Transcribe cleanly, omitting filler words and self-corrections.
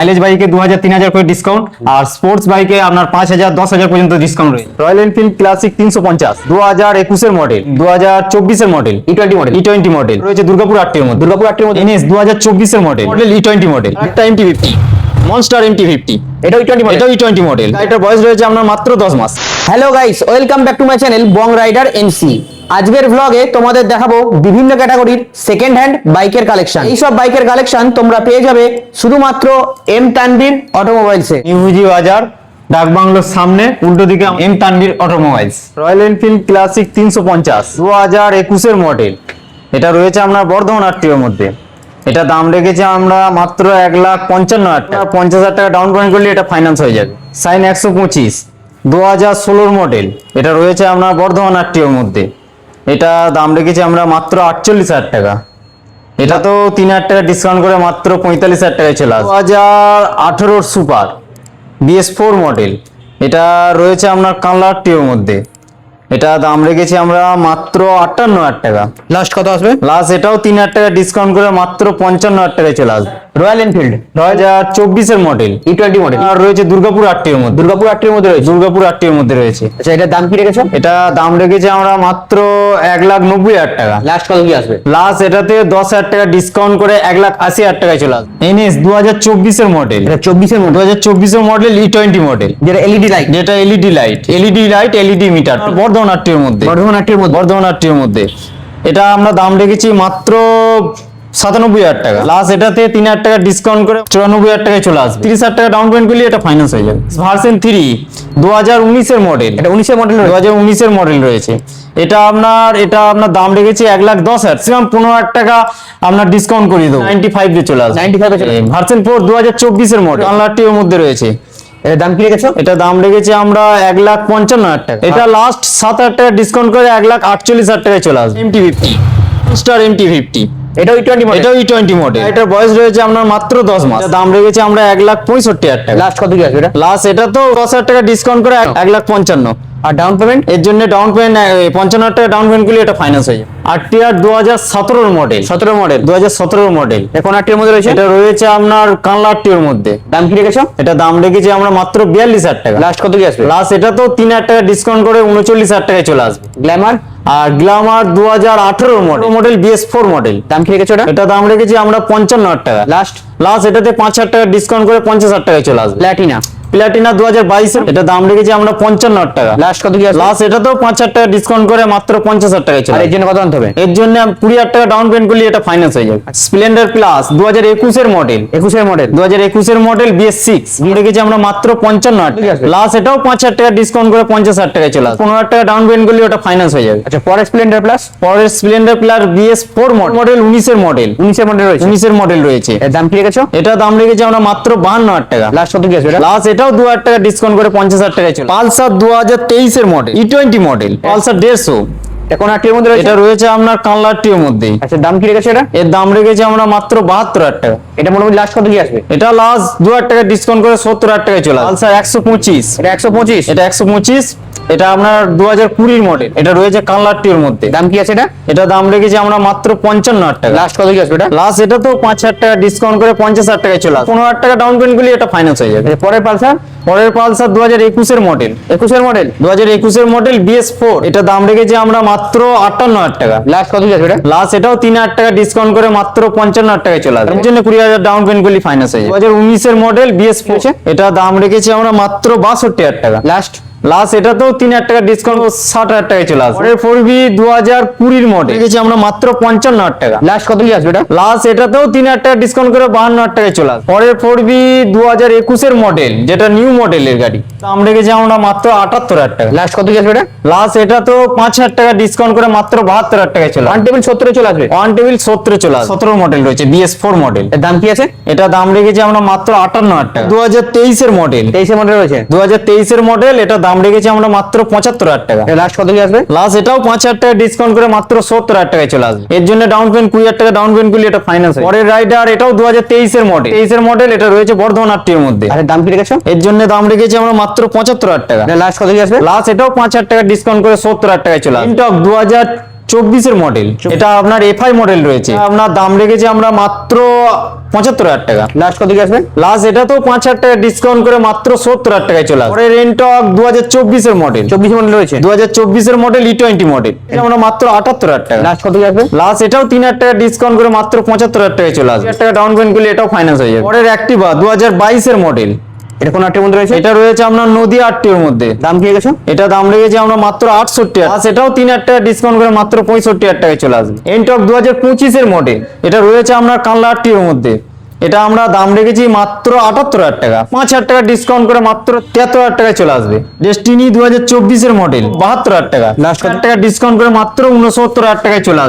Mileage বাইকে 2000-3000 করে discount আর sports বাইকে আপনার 5000-10,000 পর্যন্ত ডিসকাউন্ট রয়েছে। রয়্যাল এনফিল্ড ক্লাসিক 350 2021 এর মডেল, 2024 এর মডেল, ই20 মডেল রয়েছে দুর্গাপুর আটটির মধ্যে। এনএস 2024 এর মডেল ই20 মডেল, একটা MT50 মনস্টার MT50, এটাও ই20 মডেল। এটার বয়স রয়েছে আপনার মাত্র 10 মাস। Hello guys, welcome back to my channel Bong rider N C. আজকের ব্লগে তোমাদের দেখাবো বিভিন্ন ক্যাটাগরির সেকেন্ড হ্যান্ড বাইকের কালেকশন। এইসব বাইকের কালেকশন তোমরা পেয়ে যাবে শুধুমাত্র এম তানভীর অটোমোবাইলসে। নিউজি বাজার ডাক বাংলোর সামনে উল্টো দিকে M Tanvir Automobiles. Royal Enfield Classic 350 2021 এর মডেল, এটা রয়েছে আপনার বর্ধমান আটটির মধ্যে। এটা দাম রেখেছে আমরা মাত্র 1,55,000 টাকা। 50,000 টাকা ডাউন পেমেন্ট করলে এটা ফাইন্যান্স হয়ে যাবে। সাইন 125 2016 মডেল, এটা রয়েছে আপনার বর্ধমান আটটির মধ্যে। এটা দাম রেখেছি আমরা মাত্র 48,000 টাকা। এটা তো 3,000 টাকা ডিসকাউন্ট করে মাত্র 45,000 টাকায় চলে আসবে। 2018 সুপার BS4 মডেল, এটা রয়েছে আপনার কালারটির মধ্যে। এটা দাম রেখেছি আমরা মাত্র 58,000 টাকা। লাস্ট কত আসবে? লাস্ট এটাও 3,000 টাকা ডিসকাউন্ট করে মাত্র 55,000 টাকায় চলে আসবে। রয়্যাল এনফিল্ড 2024 এর মডেল ই20 মডেল, আর রয়েছে দুর্গাপুর আটটির মধ্যে। রয়েছে। আচ্ছা এটার দাম কি রেখেছো? এটা দাম রেখেছি আমরা মাত্র 1,90,000 টাকা। লাস্ট কত কি আসবে? লাস্ট এটাতে 10,000 টাকা ডিসকাউন্ট করে 1,80,000 টাকায় চলে আসবে। এনএস 2024 এর মডেল, এটা 24 এর মডেল, 2024 এর মডেল ই20 মডেল, যেটা LED light, LED meter, Bardhaman আটটির মধ্যে। এটা আমরা দাম রেখেছি মাত্র 97,000 টাকা। লাস্ট এটাতে 3,000 টাকা ডিসকাউন্ট করে 94,000 টাকায় চলে আসবে। 30,000 টাকা ডাউন পেমেন্ট করলে এটা ফাইন্যান্স হয়ে যাবে। ভার্সন 3 2019 এর মডেল, এটা 19 এর মডেল, 2019 এর মডেল রয়েছে। এটা আপনার দাম রেখেছি 1,10,000, ম্যাক্সিমাম 15,000 টাকা আপনার ডিসকাউন্ট করে দেবো। 95 এ চলে আসবে। 95 এ চলে আসবে। ভার্সন 4 2024 এর মডেল, কালারটির মধ্যে রয়েছে। এর দাম কি রেখেছো? এটা দাম রেখেছি আমরা 1,55,000 টাকা। এটা লাস্ট 7,000 টাকা ডিসকাউন্ট করে 1,48,000 টাকায় চলে আসবে। MT50 স্টার MT50, এটাও ই20 মডেল, ই20 মডেল। এটার বয়স রয়েছে আপনার মাত্র 10 মাস। দাম রেখেছি আমরা 1,65,000 টাকা। লাস্ট কত কি আসবে এটা? লাস্ট এটা তো 10,000 টাকা ডিসকাউন্ট করে 1,55,000। আর ডাউন পেমেন্ট? এর জন্য ডাউন পেমেন্ট 55,000 টাকা ডাউন পেমেন্ট করলে এটা ফাইন্যান্স হয়ে যাবে। আর টিআর 2017 মডেল, 2017 মডেল। এখন আটটির মধ্যে রয়েছে, এটা রয়েছে আপনার কালারটির মধ্যে। দাম কি রেখেছো? এটা দাম রেখেছি আমরা মাত্র 42,000 টাকা। লাস্ট কত কি আসবে? লাস্ট এটা তো 3,000 টাকা ডিসকাউন্ট করে 39,000 টাকায় চলে আসবে। গ্ল্যামার? আর গ্ল্যামার 2018 মডেল BS4 মডেল। দাম কি রেখেছো এটা? এটা দাম রেখেছি আমরা 55,000 টাকা। লাস্ট এটাতে 5,000 টাকা ডিসকাউন্ট করে 50,000 টাকায় চলে আসবে। প্লাটিনা 2022 এর, এটা দাম রেখেছি আমরা 55,000 টাকা। লাস্ট কত কি আসবে? লাস্ট এটা তো 5,000 টাকা ডিসকাউন্ট করে মাত্র 50,000 টাকায় চলে আর আসবে। এর জন্য কত আনতে হবে? এর জন্য 20,000 টাকা ডাউন পেমেন্ট করলে এটা ফাইন্যান্স হয়ে যাবে। স্প্লেন্ডার প্লাস 2021 এর মডেল, 2021 এর মডেল BS6 রেখেছি আমরা মাত্র 55,000 টাকা। লাস্ট এটাও 5,000 টাকা ডিসকাউন্ট করে 50,000 টাকায় চলে আসবে। 15,000 টাকা ডাউন পেমেন্ট করলে ওটা ফাইন্যান্স হয়ে যাবে। আচ্ছা পরের স্প্লেন্ডার প্লাস BS4 মডেল 19 এর মডেল, 19 এর মডেল রয়েছে। এর দাম কি রেখেছো? এটা দাম রেখেছি আমরা মাত্র 52,000 টাকা। লাস্ট কত কি আসবে এটা? লাস্ট এটাও 2,000 টাকা ডিসকাউন্ট করে 50,000 টাকায় চলে। পালসার 2023 এর মডেল ই20 মডেল, পালসার 150, এখন আটটির মধ্যে রয়েছে, এটা রয়েছে আপনার কালারটির মধ্যে। আচ্ছা দাম কি রেখেছো এটা? এর দাম রেখেছি আমরা মাত্র 72,000 টাকা। এটা মোটামুটি লাস্ট কত কি আসবে? এটা লাস্ট 2,000 টাকা ডিসকাউন্ট করে 70,000 টাকায় চলে। পালসার 125, এটা 125, এটা 125, এটা আপনার 2020 মডেল। এটা রয়েছে কালারটির মধ্যে। দাম কি আছে এটা? এটা দাম রেখেছি আমরা মাত্র 55,000 টাকা। লাস্ট কত কি আসবে এটা? লাস্ট এটা তো 5,000 টাকা ডিসকাউন্ট করে 50,000 টাকায় চলে আসবে। 15,000 টাকা ডাউন পেমেন্ট করলে এটা ফাইন্যান্স হয়ে যাবে। পরের পালসার 2021 এর মডেল, 2021 এর মডেল BS4, এটা দাম রেখেছি আমরা মাত্র 58,000 টাকা। লাস্ট কত কি আসবে এটা? লাস্ট এটাও 3,000 টাকা ডিসকাউন্ট করে মাত্র 55,000 টাকায় চলে আসবে। এর জন্য 20,000 ডাউন পেমেন্ট করলে ফাইন্যান্স হয়ে যাবে। 2019 এর মডেল BS4, এটা দাম রেখেছি আমরা মাত্র 62,000 টাকা। লাস্ট এটা তো 3,000 টাকা ডিসকাউন্ট 60,000 টাকায় চলে আসবে। পরের 4B 2020 মডেল রেখেছি আমরা মাত্র 55,000 টাকা। লাস্ট কত কি আসবে এটা? লাস্ট এটাতেও 3,000 টাকা ডিসকাউন্ট করে 52,000 টাকায় চলে আসবে। পরের 4B 2021 এর মডেল, যেটা নিউ মডেলের গাড়ি, দাম রেখেছি আমরা মাত্র 78,000 টাকা। লাস্ট কত কি আসবে এটা? লাস্ট এটা তো 5,000 টাকা ডিসকাউন্ট করে মাত্র 72,000 টাকায় চলে আসবে। ওয়ান টেবিল 70 চলে আসবে। ওয়ান টেবিল 70 চলে আসবে। 17 মডেল রয়েছে BS4 মডেল। এর দাম কি আছে? এটা দাম রেখেছি আমরা মাত্র 58,000 টাকা। 2023 এর মডেল, 23 এর মডেল রয়েছে, 2023 এর মডেল, এটা দাম রেখেছি আমরা মাত্র 75,000 টাকা। লাস্ট কত কি আসবে? লাস্ট এটাও 5,000 টাকা ডিসকাউন্ট করে মাত্র 70,000 টাকায় চলে আসবে। এর জন্য ডাউন পেমেন্ট 20,000 টাকা ডাউন পেমেন্ট করলে এটা ফাইন্যান্স হয়। পরের রাইডার এটাও 2023 এর মডেল, 23 এর মডেল, এটা রয়েছে বর্ধমান আটটির মধ্যে। আর এর দাম কি রেখেছো? এর জন্য দাম রেখেছি আমরা মাত্র 75,000 টাকা। লাস্ট কত কি আসবে? লাস্ট এটাও 5,000 টাকা ডিসকাউন্ট করে 70,000 টাকায় চলে আসবে। ইনটক 2024 এর মডেল। এটা আপনার এফআই মডেল রয়েছে, আপনার দাম রেখেছি আমরা মাত্র 75,000 টাকা। লাস্ট কত কি আসবে? লাস্ট এটা তো 5,000 টাকা ডিসকাউন্ট করে মাত্র 70,000 টাকায় চলে আসবে। পরে রেনটক 2024 এর মডেল, 24 মডেল রয়েছে। 2024 এর মডেল E20 মডেল, এটা আমরা মাত্র 78,000 টাকা। লাস্ট কত কি আসবে? লাস্ট এটাও 3,000 টাকা ডিসকাউন্ট করে মাত্র 75,000 টাকায় চলে আসবে। 1,000 টাকা ডাউন পেমেন্ট করলে এটাও ফাইন্যান্স হয়ে যাবে। পরের অ্যাক্টিভা 2022 এর মডেল, এটা কোন আটের মধ্যে রয়েছে? এটা রয়েছে আপনার নদিয়া 8টির মধ্যে। দাম কি গেছে? এটা দাম রেখেছি আমরা মাত্র 68 টাকা। সেটাও 3,000 টাকা ডিসকাউন্ট করে মাত্র 65,000 টাকায় চলে আসবে। এনটক 2025 এর মডেল, এটা রয়েছে আপনার কানলা 8টির মধ্যে। এটা আমরা দাম রেখেছি মাত্র 78,000 টাকা। 5,000 টাকা ডিসকাউন্ট করে মাত্র 73,000 টাকায় চলে আসবে। ডেস্টিনি 2024 এর মডেল 72,000 টাকা। Last টাকা ডিসকাউন্ট করে মাত্র 69,000 টাকায় চলে আসবে।